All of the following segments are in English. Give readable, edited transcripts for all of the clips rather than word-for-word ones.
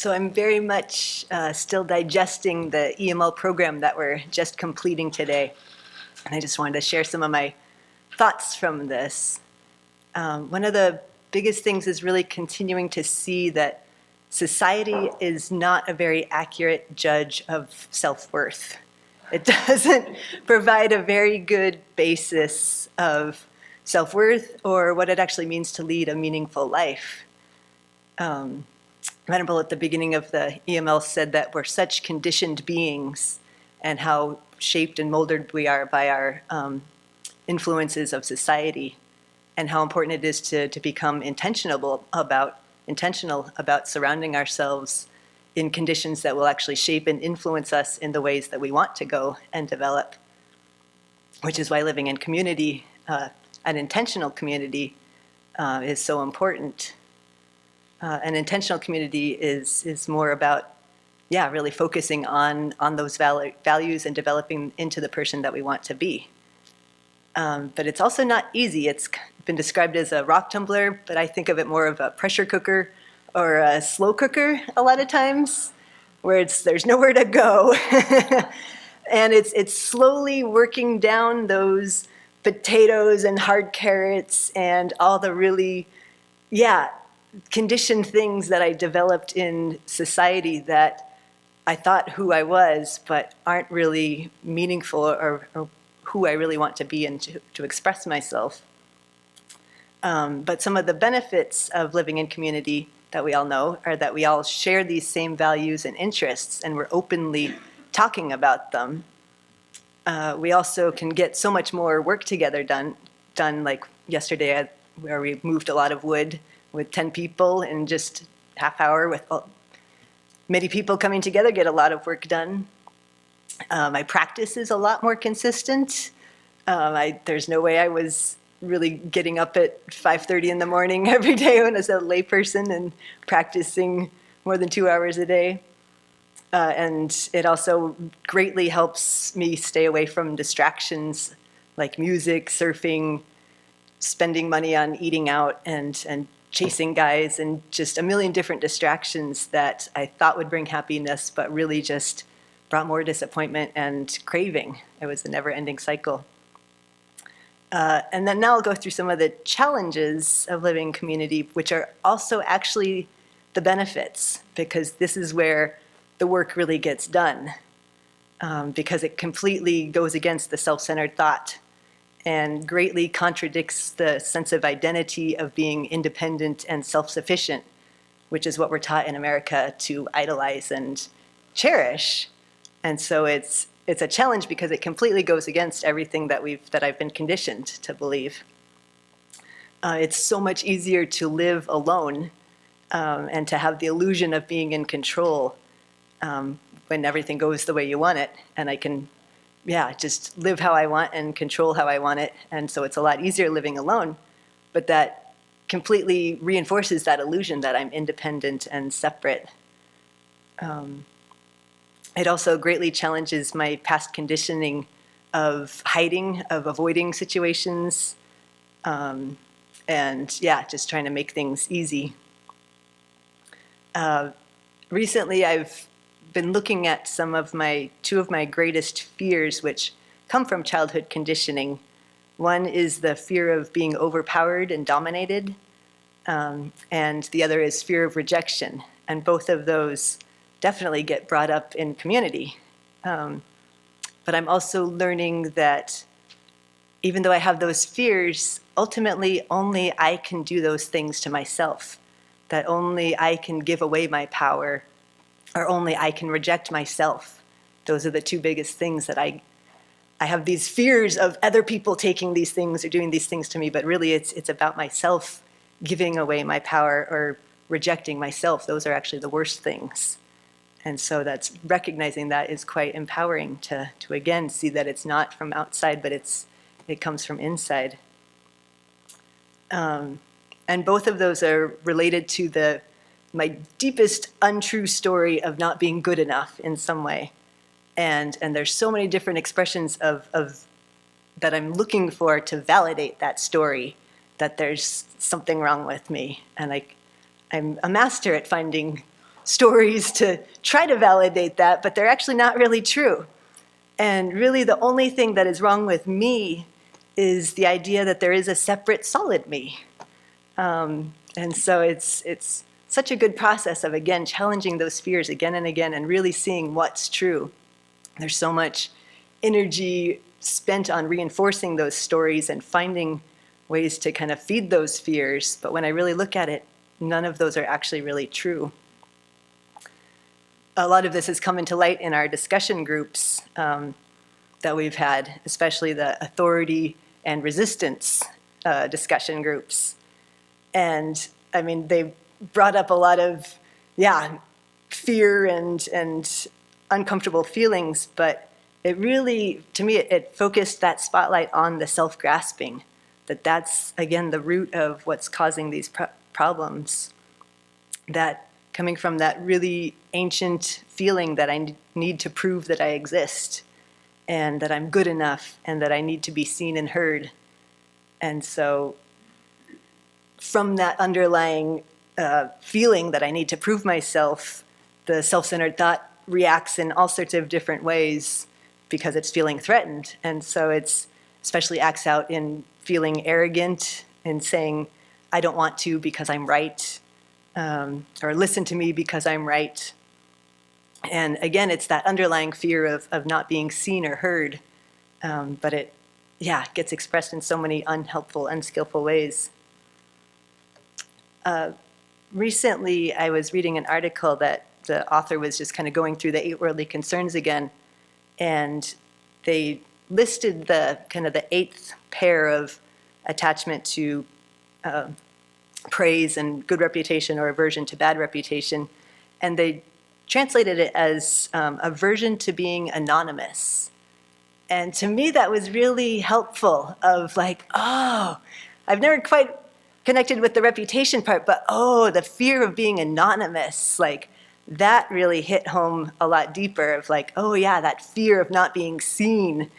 So I'm very much still digesting the EML program that we're just completing today. And I just wanted to share some of my thoughts from this. One of the biggest things is really continuing to see that society is not a very accurate judge of self-worth. It doesn't provide a very good basis of self-worth or what it actually means to lead a meaningful life. Venerable at the beginning of the EML said that we're such conditioned beings and how shaped and molded we are by our influences of society, and how important it is to become intentional about surrounding ourselves in conditions that will actually shape and influence us in the ways that we want to go and develop, which is why living in community, an intentional community, is so important. An intentional community is more about, really focusing on those values and developing into the person that we want to be. But it's also not easy. It's been described as a rock tumbler, but I think of it more of a pressure cooker or a slow cooker a lot of times, where there's nowhere to go. And it's slowly working down those potatoes and hard carrots and all the really, conditioned things that I developed in society that I thought who I was, but aren't really meaningful or who I really want to be and to express myself. But some of the benefits of living in community that we all know are that we all share these same values and interests, and we're openly talking about them. We also can get so much more work together done like yesterday, where we moved a lot of wood with 10 people in just half hour. With many people coming together, get a lot of work done. My practice is a lot more consistent. There's no way I was really getting up at 5:30 in the morning every day when I was a layperson and practicing more than 2 hours a day. And it also greatly helps me stay away from distractions like music, surfing, spending money on eating out, and chasing guys, and just a million different distractions that I thought would bring happiness, but really just brought more disappointment and craving. It was a never-ending cycle. And then now I'll go through some of the challenges of living in community, which are also actually the benefits, because this is where the work really gets done, because it completely goes against the self-centered thought and greatly contradicts the sense of identity of being independent and self-sufficient, which is what we're taught in America to idolize and cherish. And so it's a challenge because it completely goes against everything that I've been conditioned to believe. It's so much easier to live alone and to have the illusion of being in control when everything goes the way you want it, and I can just live how I want and control how I want it. And so it's a lot easier living alone, but that completely reinforces that illusion that I'm independent and separate. It also greatly challenges my past conditioning of hiding, of avoiding situations, and just trying to make things easy. Recently, I've been looking at two of my greatest fears, which come from childhood conditioning. One is the fear of being overpowered and dominated, and the other is fear of rejection. And both of those definitely get brought up in community. But I'm also learning that even though I have those fears, ultimately only I can do those things to myself, that only I can give away my power, or only I can reject myself. Those are the two biggest things that I have these fears of other people taking these things or doing these things to me, but really it's about myself giving away my power or rejecting myself. Those are actually the worst things. And so that's recognizing that is quite empowering to again see that it's not from outside, but it comes from inside. And both of those are related to my deepest untrue story of not being good enough in some way. And there's so many different expressions of that I'm looking for to validate that story, that there's something wrong with me. And I'm a master at finding stories to try to validate that, but they're actually not really true. And really the only thing that is wrong with me is the idea that there is a separate solid me. And so it's such a good process of, again, challenging those fears again and again and really seeing what's true. There's so much energy spent on reinforcing those stories and finding ways to kind of feed those fears. But when I really look at it, none of those are actually really true. A lot of this has come into light in our discussion groups that we've had, especially the authority and resistance discussion groups. And I mean, they brought up a lot of, fear and uncomfortable feelings, but it really, to me, it focused that spotlight on the self-grasping, that's, again, the root of what's causing these problems. That coming from that really ancient feeling that I need to prove that I exist and that I'm good enough and that I need to be seen and heard. And so from that underlying feeling that I need to prove myself, the self-centered thought reacts in all sorts of different ways because it's feeling threatened. And so it's especially acts out in feeling arrogant and saying, I don't want to because I'm right, or listen to me because I'm right. And again, it's that underlying fear of not being seen or heard, but it gets expressed in so many unhelpful, unskillful ways. Recently, I was reading an article that the author was just kind of going through the 8 worldly concerns again, and they listed the kind of the 8th pair of attachment to praise and good reputation or aversion to bad reputation, and they translated it as aversion to being anonymous. And to me, that was really helpful of like, oh, I've never quite connected with the reputation part, but the fear of being anonymous, like that really hit home a lot deeper of like, that fear of not being seen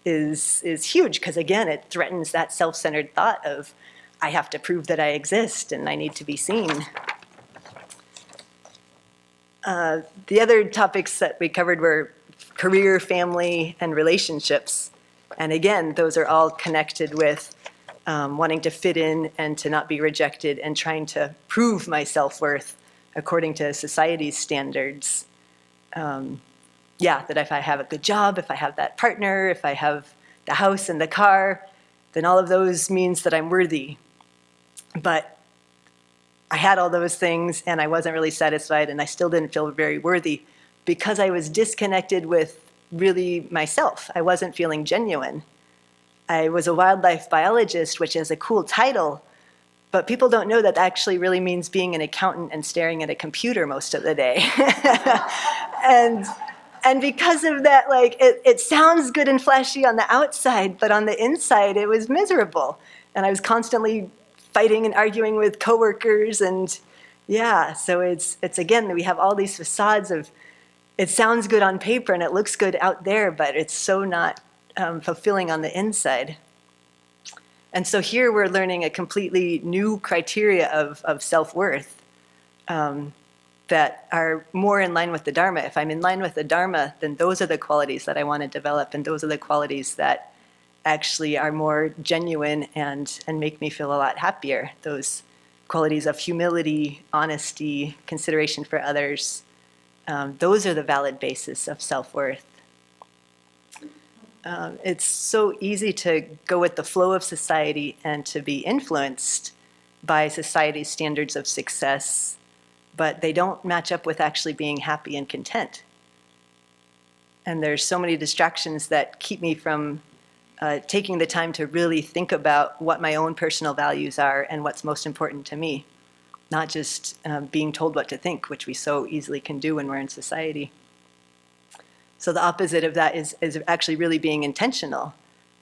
is huge, because again, it threatens that self-centered thought of, I have to prove that I exist and I need to be seen. The other topics that we covered were career, family, and relationships. And again, those are all connected with wanting to fit in and to not be rejected and trying to prove my self-worth according to society's standards. That if I have a good job, if I have that partner, if I have the house and the car, then all of those means that I'm worthy. But I had all those things and I wasn't really satisfied and I still didn't feel very worthy because I was disconnected with really myself. I wasn't feeling genuine. I was a wildlife biologist, which is a cool title, but people don't know that actually really means being an accountant and staring at a computer most of the day. And because of that, like, it sounds good and flashy on the outside, but on the inside, it was miserable. And I was constantly fighting and arguing with coworkers, and so it's again, we have all these facades of, it sounds good on paper and it looks good out there, but it's so not fulfilling on the inside. And so here we're learning a completely new criteria of self-worth that are more in line with the Dharma. If I'm in line with the Dharma, then those are the qualities that I want to develop, and those are the qualities that actually are more genuine and make me feel a lot happier. Those qualities of humility, honesty, consideration for others, those are the valid basis of self-worth. It's so easy to go with the flow of society and to be influenced by society's standards of success, but they don't match up with actually being happy and content. And there's so many distractions that keep me from taking the time to really think about what my own personal values are and what's most important to me, not just being told what to think, which we so easily can do when we're in society. So the opposite of that is actually really being intentional,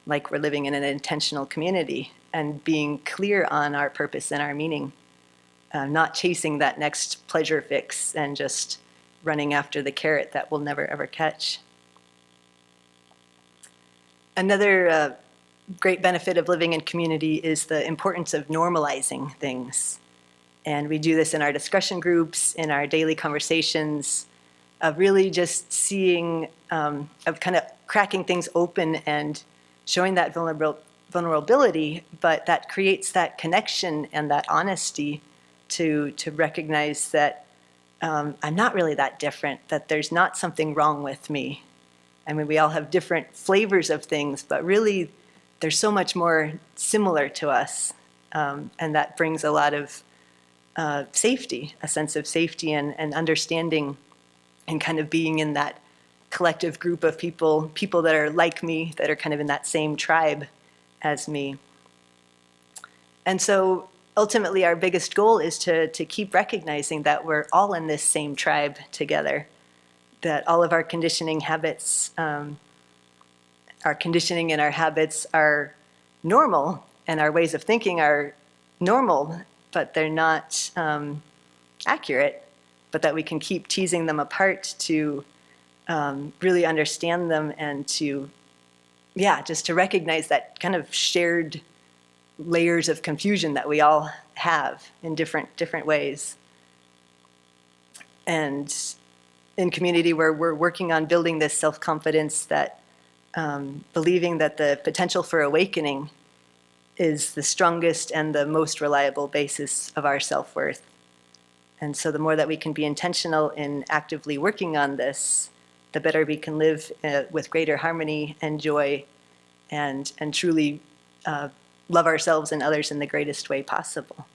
like we're living in an intentional community, and being clear on our purpose and our meaning, not chasing that next pleasure fix and just running after the carrot that we'll never ever catch. Another great benefit of living in community is the importance of normalizing things. And we do this in our discussion groups, in our daily conversations, of really just seeing, of kind of cracking things open and showing that vulnerability, but that creates that connection and that honesty to recognize that I'm not really that different, that there's not something wrong with me. I mean, we all have different flavors of things, but really there's so much more similar to us. And that brings a lot of safety, a sense of safety and understanding, and kind of being in that collective group of people that are like me, that are kind of in that same tribe as me. And so ultimately our biggest goal is to keep recognizing that we're all in this same tribe together, that all of our conditioning habits, our conditioning and our habits are normal, and our ways of thinking are normal, but they're not accurate, but that we can keep teasing them apart to really understand them, and to, just to recognize that kind of shared layers of confusion that we all have in different ways. And in community where we're working on building this self-confidence, that believing that the potential for awakening is the strongest and the most reliable basis of our self-worth. And so the more that we can be intentional in actively working on this, the better we can live with greater harmony and joy, and truly love ourselves and others in the greatest way possible.